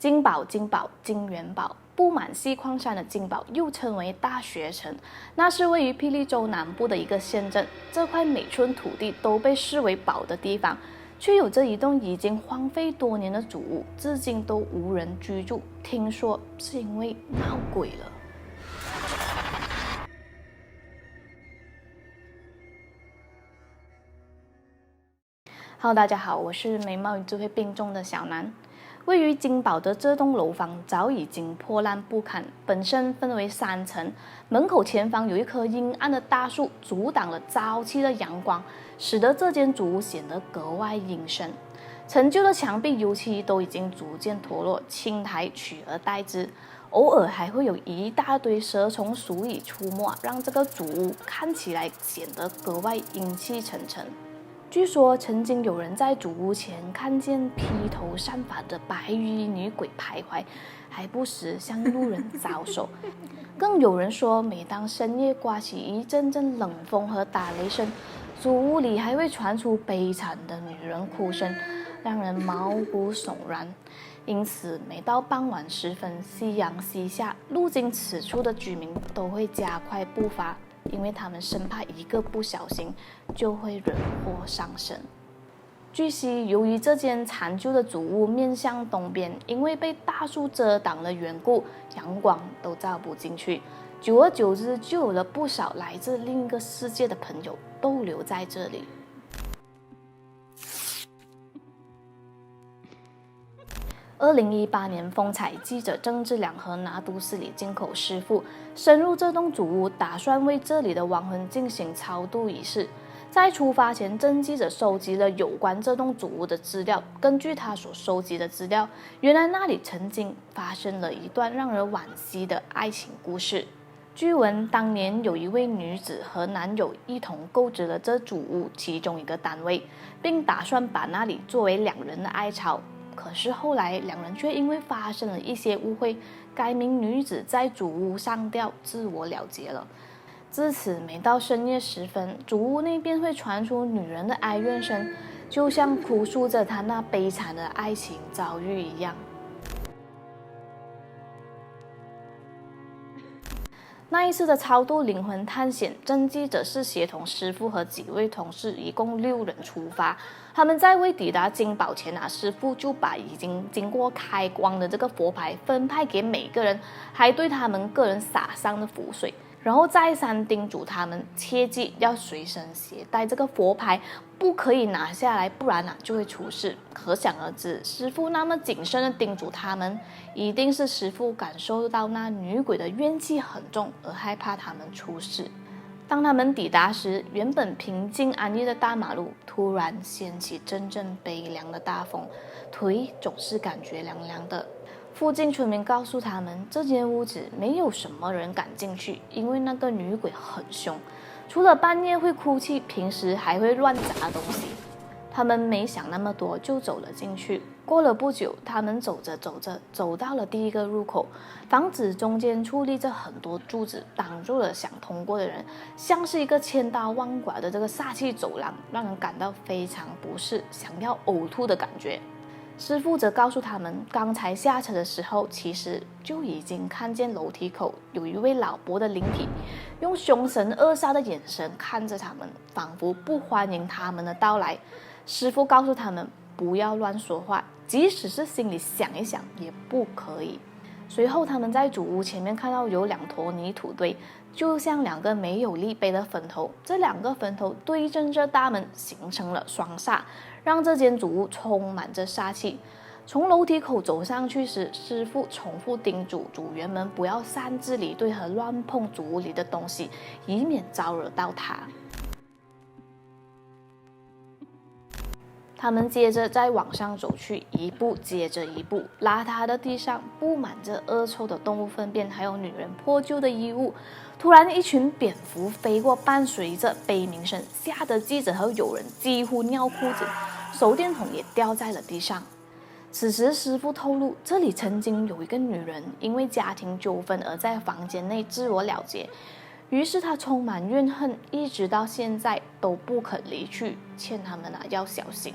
金宝，金宝，金元宝，布满细矿山的金宝又称为大学城，那是位于霹雳州南部的一个县镇。这块每寸土地都被视为宝的地方，却有着一栋已经荒废多年的祖屋，至今都无人居住。听说是因为闹鬼了。Hello， 大家好，我是美貌与智慧并重的小南。位于金宝的这栋楼房早已经破烂不堪，本身分为3层，门口前方有一棵阴暗的大树，阻挡了朝气的阳光，使得这间主屋显得格外阴森。陈旧的墙壁、油漆都已经逐渐脱落，青苔取而代之，偶尔还会有一大堆蛇虫鼠蚁出没，让这个主屋看起来显得格外阴气沉沉。据说曾经有人在主屋前看见披头散发的白衣女鬼徘徊，还不时向路人招手。更有人说，每当深夜刮起一阵阵冷风和打雷声，主屋里还会传出悲惨的女人哭声，让人毛骨悚然。因此，每到傍晚时分，夕阳西下，路经此处的居民都会加快步伐，因为他们生怕一个不小心就会惹祸上身。据悉，由于这间残旧的主屋面向东边，因为被大树遮挡的缘故，阳光都照不进去。久而久之，就有了不少来自另一个世界的朋友逗留在这里。2018年，风采记者郑志良和拿督斯里金口师傅深入这栋主屋，打算为这里的亡魂进行超度仪式。在出发前，郑记者收集了有关这栋主屋的资料。根据他所收集的资料，原来那里曾经发生了一段让人惋惜的爱情故事。据闻，当年有一位女子和男友一同购置了这主屋其中一个单位，并打算把那里作为2人的爱巢。可是后来2人却因为发生了一些误会，该名女子在主屋上吊自我了结了。自此，每到深夜时分，主屋那边会传出女人的哀怨声，就像哭诉着她那悲惨的爱情遭遇一样。那一次的超度灵魂探险，郑记者是协同师傅和几位同事，一共6人出发。他们在未抵达金宝前师傅就把已经经过开光的这个佛牌分派给每个人，还对他们个人洒上了符水，然后再三叮嘱他们切记要随身携带这个佛牌，不可以拿下来，不然就会出事。可想而知，师傅那么谨慎的叮嘱他们，一定是师傅感受到那女鬼的怨气很重，而害怕他们出事。当他们抵达时，原本平静安逸的大马路突然掀起阵阵悲凉的大风，腿总是感觉凉凉的。附近村民告诉他们，这间屋子没有什么人敢进去，因为那个女鬼很凶，除了半夜会哭泣，平时还会乱砸东西。他们没想那么多，就走了进去。过了不久，他们走着走着，走到了第一个入口，房子中间矗立着很多柱子，挡住了想通过的人，像是一个千刀万剐的这个煞气走廊，让人感到非常不适，想要呕吐的感觉。师傅则告诉他们，刚才下车的时候，其实就已经看见楼梯口有一位老伯的灵体，用凶神恶煞的眼神看着他们，仿佛不欢迎他们的到来。师傅告诉他们不要乱说话，即使是心里想一想也不可以。随后他们在主屋前面看到有2坨泥土堆，就像2个没有立碑的坟头，这2个坟头对正着大门，形成了双煞，让这间主屋充满着煞气。从楼梯口走上去时，师傅重复叮嘱主人们不要擅自离队和乱碰主屋里的东西，以免招惹到他。他们接着再往上走去，一步接着一步，邋遢的地上布满着恶臭的动物粪便，还有女人破旧的衣物。突然，一群蝙蝠飞过，伴随着悲鸣声，吓得记者和友人几乎尿裤子，手电筒也掉在了地上。此时，师傅透露，这里曾经有一个女人因为家庭纠纷而在房间内自我了结。于是他充满怨恨，一直到现在都不肯离去，劝他们要小心。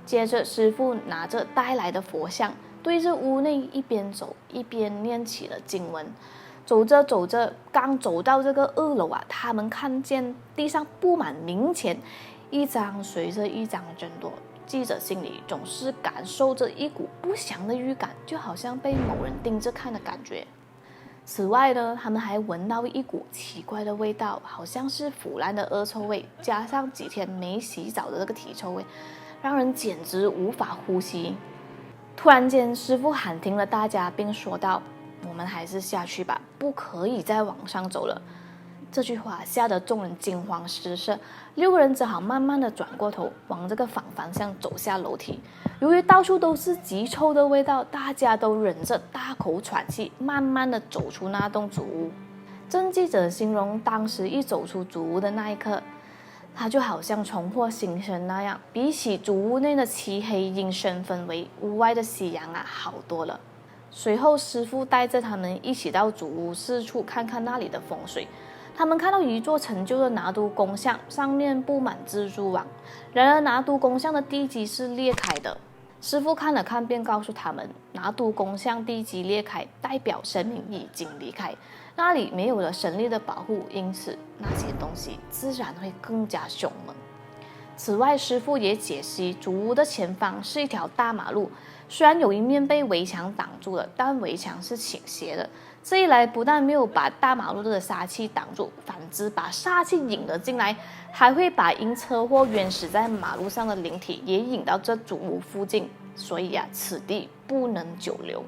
接着，师傅拿着带来的佛像，对着屋内一边走一边念起了经文。走着走着，刚走到这个2楼啊，他们看见地上布满冥钱，一张随着一张争夺。记者心里总是感受着一股不祥的预感，就好像被某人盯着看的感觉。此外呢，他们还闻到一股奇怪的味道，好像是腐烂的恶臭味，加上几天没洗澡的这个体臭味，让人简直无法呼吸。突然间，师傅喊停了大家，并说道：“我们还是下去吧，不可以再往上走了。”这句话吓得众人惊慌失色，6个人只好慢慢的转过头，往这个反方向走下楼梯。由于到处都是极臭的味道，大家都忍着大口喘气，慢慢的走出那栋主屋。郑记者形容当时一走出主屋的那一刻，他就好像重获新生那样，比起主屋内的漆黑阴森氛围，屋外的夕阳啊好多了。随后师傅带着他们一起到主屋四处看看那里的风水。他们看到一座陈旧的拿督公像，上面布满蜘蛛网。然而拿督公像的地基是裂开的。师傅看了看，便告诉他们，拿督公像地基裂开，代表神明已经离开，那里没有了神力的保护，因此那些东西自然会更加凶猛。此外，师傅也解析，主屋的前方是一条大马路，虽然有一面被围墙挡住了，但围墙是倾斜的。这一来，不但没有把大马路的煞气挡住，反之把煞气引了进来，还会把因车祸冤死在马路上的灵体也引到这主屋附近。所以啊，此地不能久留。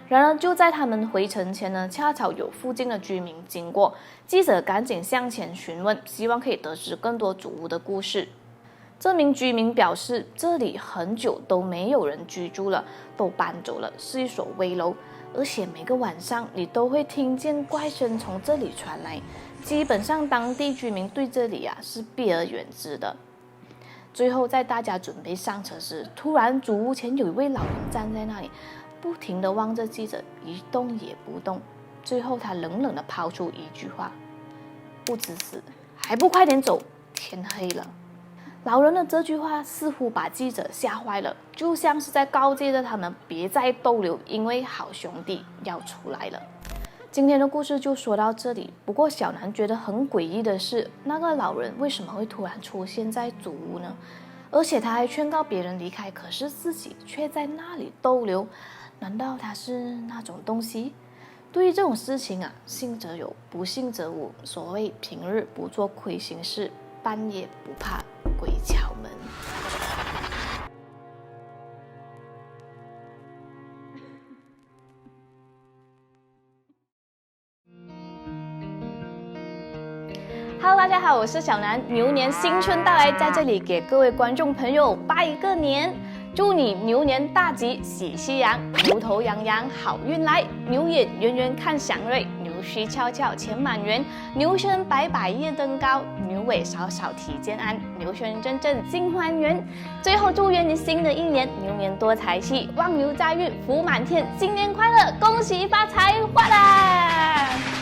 然而就在他们回城前呢，恰巧有附近的居民经过，记者赶紧向前询问，希望可以得知更多主屋的故事。这名居民表示，这里很久都没有人居住了，都搬走了，是一所危楼，而且每个晚上你都会听见怪声从这里传来，基本上当地居民对这里是避而远之的。最后在大家准备上车时，突然主屋前有一位老人站在那里，不停地望着记者，一动也不动。最后他冷冷地抛出一句话：“不知死，还不快点走，天黑了。”老人的这句话似乎把记者吓坏了，就像是在告诫着他们别再逗留，因为好兄弟要出来了。今天的故事就说到这里。不过小南觉得很诡异的是，那个老人为什么会突然出现在主屋呢？而且他还劝告别人离开，可是自己却在那里逗留，难道他是那种东西？对于这种事情信则有，不信则无。所谓平日不做亏心事，半夜不怕鬼敲门。Hello， 大家好，我是小南。牛年新春到来，在这里给各位观众朋友拜一个年，祝你牛年大吉，喜气洋，牛头羊羊好运来，牛眼圆圆看祥瑞，牛须翘翘钱满园，牛身摆摆夜登高，牛尾少少体健安，牛身正正金欢圆。最后祝愿你新的一年牛年多财气，旺牛载运福满天，新年快乐，恭喜发财，发啦！